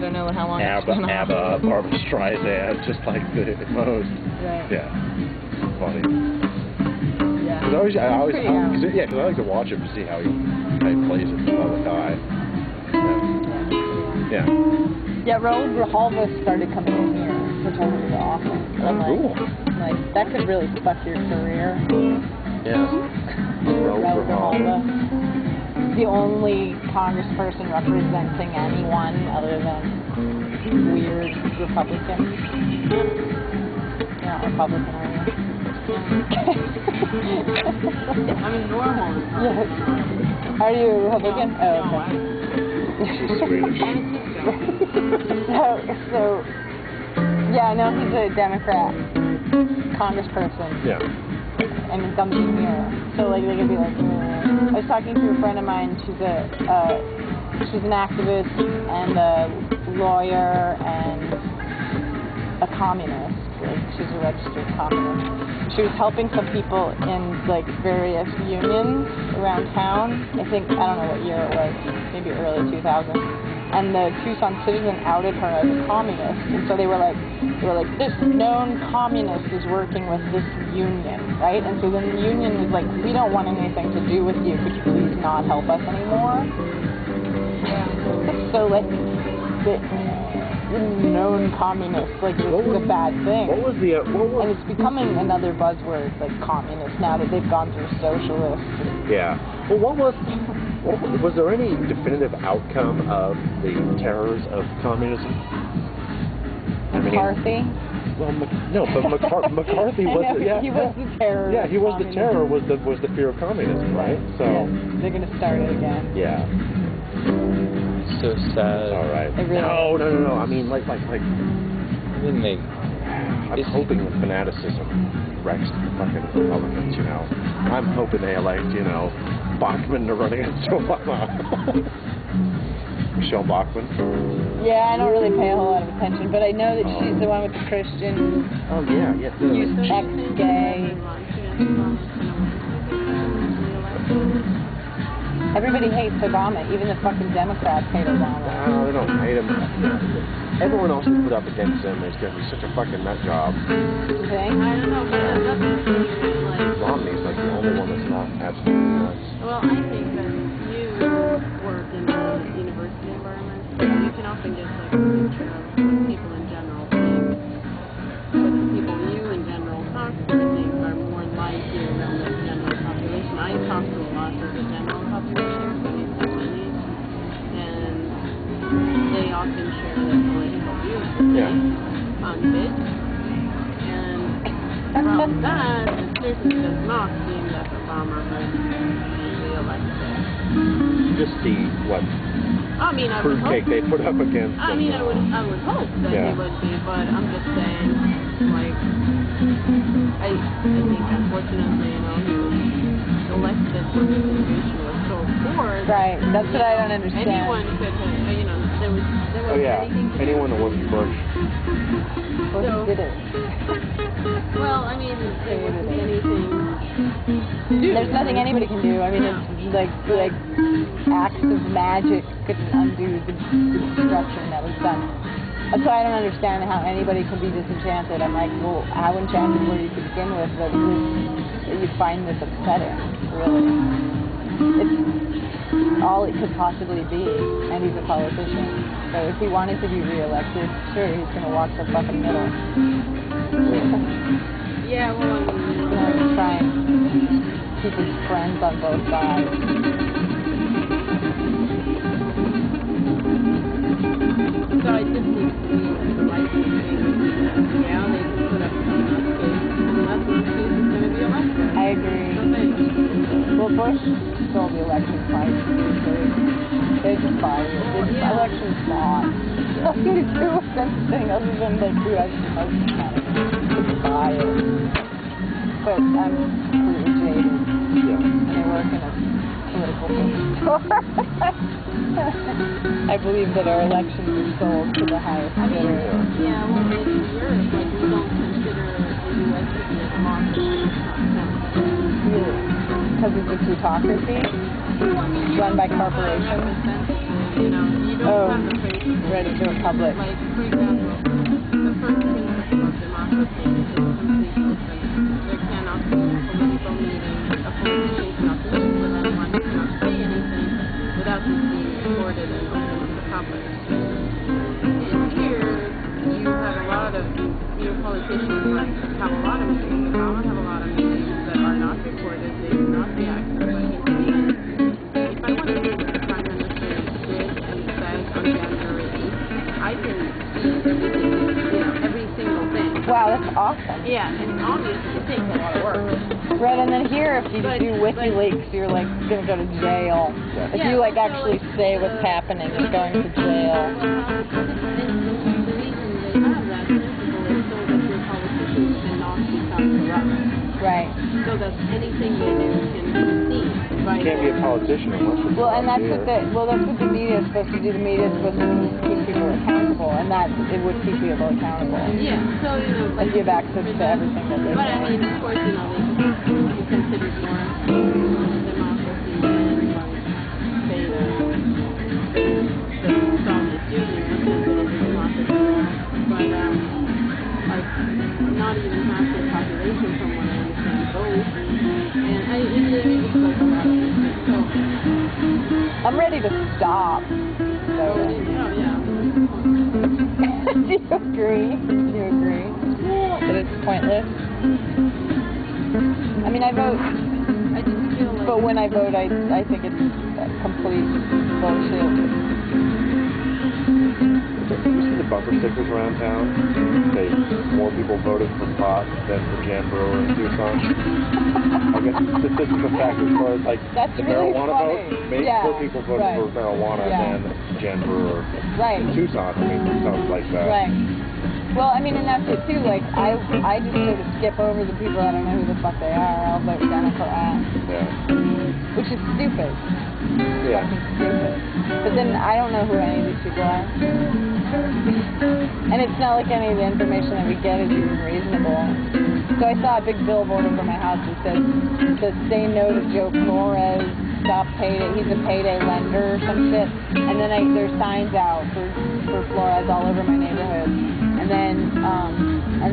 don't know how long it's ABBA, been on. Barbara Streisand, just like the most. Right. Yeah. Funny. Yeah. Because I always, Pretty because I like to watch him to see how he plays it, the other guy. Yeah. Yeah, Raoul Grijalva started coming in here, which I heard is awesome. And I'm like, Cool. that could really fuck your career. Yeah. Raoul Grijalva. The only congressperson representing anyone other than weird Republicans. You're not Republican, are you? I mean, normal. Yes. Are you a Republican? No, Oh, okay. She's Swedish. So, yeah, no, he's a Democrat congressperson. Yeah. And it comes in here. So, like, they could be like, I was talking to a friend of mine. She's an activist and a lawyer and a communist. Like, she's a registered communist. She was helping some people in, like, various unions around town. I don't know what year it was, maybe early 2000s. And the Tucson Citizen outed her as a communist. And so they were like, this known communist is working with this union, right? And so then the union was like, we don't want anything to do with you. Could you please not help us anymore? So, like, the known communist, like, this is a bad thing. What was the... And it's becoming another buzzword, like communist, now that they've gone through socialist. Yeah. Well, was there any definitive outcome of the terrors of communism? McCarthy? Well, no, but McCarthy was he was the terror. Yeah, he was the terror. Was the fear of communism, right? So yeah, they're gonna start it again. Yeah. So sad. All right. Really No. I mean, like. Then they. I'm hoping the fanaticism wrecks the fucking Republicans. You know, I'm hoping they elect, Bachmann to run against Obama. Michelle Bachmann. Yeah, I don't really pay a whole lot of attention, but I know that she's the one with the Christian. Oh yeah. Ex-gay. Everybody hates Obama. Even the fucking Democrats hate Obama. No, they don't hate him. Everyone else who put up against him is going to be such a fucking nut job. You think? I don't know, but like... Romney's like the only one that's not absolutely nuts. Well, I think that you work in the university environment, you can often get like a picture of what people in general think. What the people you in general talk to think are more like you than the general population. I talk to a lot of the general population, so these communities, and they often share their political views on bit. And from that, it certainly does not seem that Obama has been re-elected. You just see what I mean, I would fruitcake hope. they put up against. I mean, I would hope that he would be, but I'm just saying, like, I think unfortunately, he was elected when the situation was so poor. Right, that's what I don't understand. Anyone could, there was anything to anyone that wasn't Bush. Well, so, he did it. Well, I mean, there wasn't anything. There's nothing anybody can do. I mean, it's like acts of magic couldn't undo the destruction that was done. That's why I don't understand how anybody can be disenchanted. I'm like, well, how enchanted were you to begin with that you'd find this upsetting, really? It's all it could possibly be, and he's a politician. So if he wanted to be re-elected, sure, he's going to walk the fucking middle. Yeah, well, I mean, He's going to try and keep his friends on both sides. So I just think the right thing to do is, yeah, they can put up some case, and that's what case is going to be elected. I agree. Well, Bush stole the election twice. They just fired it. The election's not nothing to do with anything other than who has the most money to buy it. But I'm completely jaded. And I work in a political bookstore. I believe that our elections are sold to the highest bidder. Yeah, well, in Europe, we don't consider the U.S. to be a democracy. Because it's a plutocracy run by corporations. You don't have the face ready to republic. Like, for example, the first principle of democracy is complete openness. There cannot be a political meeting, a politician cannot meet with anyone, cannot say anything without this being recorded and open to the public. And here, you have a lot of, politicians have a lot of meetings, Obama have a lot of meetings that are not recorded, they will not be accessed. I can see, if I want to see what the Prime Minister did and said on January 8th, I can see everything, every single thing. Wow, that's awesome. Yeah, and obviously it takes a lot of work. Right, and then here, if you do WikiLeaks, you're like going to go to jail. If you like actually say what's happening, you're going to jail. The reason they have that principle is so that your politicians cannot become corrupt. Right. So that anything they do can be seen by. You can't be a politician unless you're Well, and that's what the media is supposed to do. The media is supposed to keep people accountable, and that it would keep people accountable. Yeah, so And give access to everything that they do. But I mean, of course, it's considered more democracy than say the Soviet Union, which is a democracy. But like not even half the population, from what I understand, vote. And it's like a lot of things. So I'm ready to stop. So, yeah. do you agree? Do you agree that it's pointless? I mean, I vote, I just feel like. but when I vote, I think it's complete bullshit. You see the bumper stickers around town? Say more people voted for pot than for Jan Brewer in Tucson. I guess this is the fact as far as like That's the really marijuana funny. vote. Maybe more people voted for marijuana than Jan Brewer in Tucson. I mean, Tucson's like that. Right. Well, I mean, and that's it too. Like, I just sort of skip over the people. I don't know who the fuck they are. I'll vote Democrat. Yeah. Which is stupid. Yeah. Fucking stupid. But then I don't know who any of these people are. And it's not like any of the information that we get is even reasonable. So I saw a big billboard over my house that says say no to Joe Flores, stop payday, he's a payday lender or some shit. And then there's signs out for Flores all over my neighborhood. And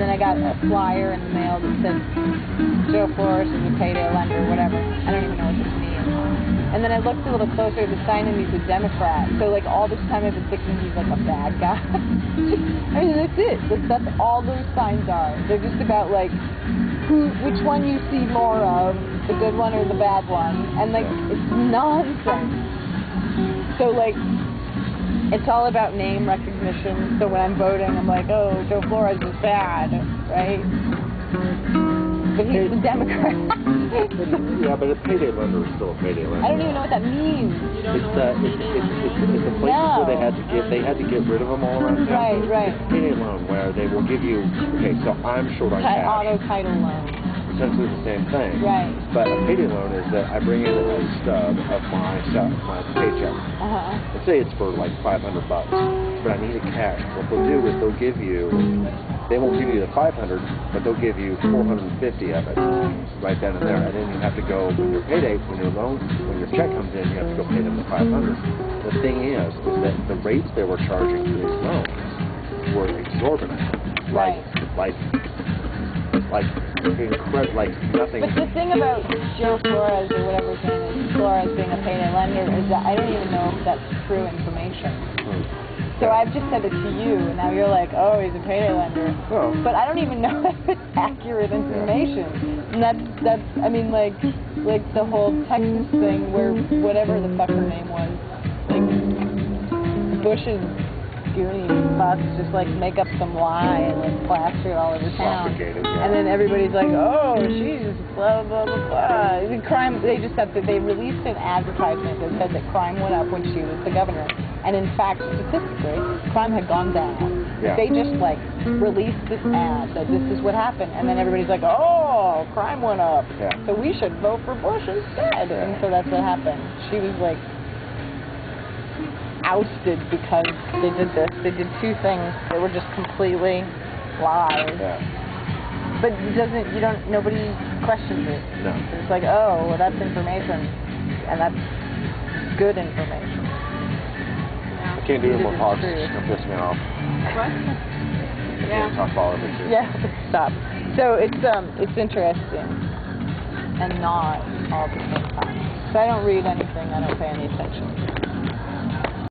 then I got a flyer in the mail that said Joe Flores is a payday lender, whatever. I don't even know what this means. And then I looked a little closer, the sign, and he's a Democrat. So, like, all this time I've been thinking he's, like, a bad guy. I mean, that's it. That's all those signs are. They're just about, like, which one you see more of, the good one or the bad one. And, like, it's nonsense. So, like, it's all about name recognition. So when I'm voting, I'm like, oh, Joe Flores is bad, right? But he's a Democrat. Yeah, but a payday lender is still a payday lender. I don't even know what that means. You don't know what It's the places where they had to get rid of them all around town. Right, right. It's a payday loan where they will give you, okay, so I'm short on cash. Auto title loan. Essentially the same thing. Right. But a payday loan is that I bring in a stub of my paycheck. Let's say it's for like $500, but I need it cash. What they'll do is they won't give you the 500, but they'll give you 450 of it right then and there. And then you have to go when your check comes in, you have to go pay them the 500. The thing is that the rates they were charging for these loans were exorbitant. Like nothing. But the thing about Joe Flores or whatever his name is, Flores being a payday lender, is that I don't even know if that's true information. So I've just said it to you, and now you're like, oh, he's a payday lender. Oh. But I don't even know if it's accurate information. And that's I mean, like the whole Texas thing where whatever the fuck her name was, like Bush's goony fucks just like make up some lie and like plaster it all over town. And then everybody's like, oh, she's blah blah blah blah. The crime. They just said that they released an advertisement that said that crime went up when she was the governor. And in fact, statistically, crime had gone down. Yeah. They just like released this ad that this is what happened, and then everybody's like, oh, crime went up. Yeah. So we should vote for Bush instead. Yeah. And so that's what happened. She was like ousted because they did this. They did two things that were just completely lies. Yeah. But nobody questions it. No. It's like, oh, well, that's information, and that's good information. Can't do You it more didn't talks. agree. It's gonna piss me off. What? I Yeah. can't talk all of it too. Yeah, stop. So it's interesting and not all at the same time. So I don't read anything. I don't pay any attention.